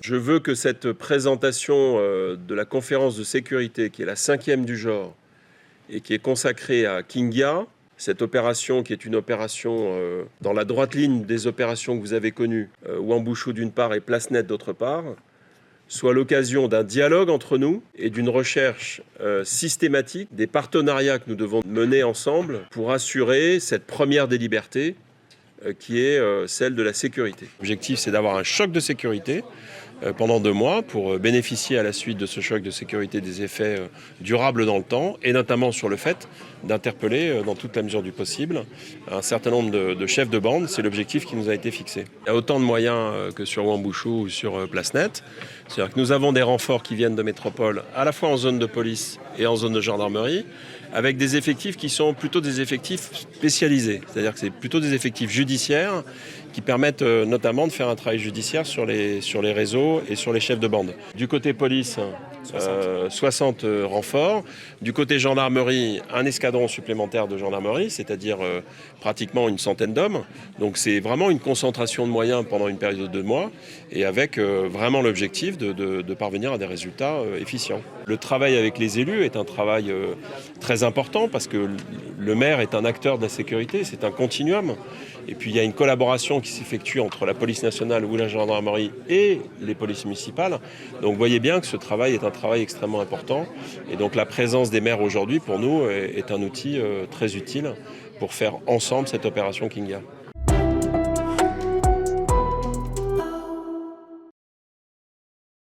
Je veux que cette présentation de la conférence de sécurité, qui est la 5e du genre, et qui est consacrée à Kingia, cette opération qui est une opération dans la droite ligne des opérations que vous avez connues, Wuambushu d'une part et Place Nette d'autre part, soit l'occasion d'un dialogue entre nous et d'une recherche systématique des partenariats que nous devons mener ensemble pour assurer cette première des libertés qui est celle de la sécurité. L'objectif, c'est d'avoir un choc de sécurité pendant 2 mois pour bénéficier à la suite de ce choc de sécurité des effets durables dans le temps et notamment sur le fait d'interpeller dans toute la mesure du possible un certain nombre de chefs de bande. C'est l'objectif qui nous a été fixé. Il y a autant de moyens que sur Wuambushu ou sur Place Nette. C'est-à-dire que nous avons des renforts qui viennent de métropole à la fois en zone de police et en zone de gendarmerie avec des effectifs qui sont plutôt des effectifs spécialisés. C'est-à-dire que c'est plutôt des effectifs judiciaires qui permettent notamment de faire un travail judiciaire sur les réseaux et sur les chefs de bande. Du côté police, 60 renforts. Du côté gendarmerie, un escadron supplémentaire de gendarmerie, c'est-à-dire pratiquement une centaine d'hommes. Donc c'est vraiment une concentration de moyens pendant une période de 2 mois et avec vraiment l'objectif de parvenir à des résultats efficients. Le travail avec les élus est un travail très important parce que le maire est un acteur de la sécurité, c'est un continuum. Et puis il y a une collaboration qui s'effectue entre la police nationale ou la gendarmerie et les polices municipales. Donc vous voyez bien que ce travail est un travail extrêmement important. Et donc la présence des maires aujourd'hui pour nous est un outil très utile pour faire ensemble cette opération Kingia.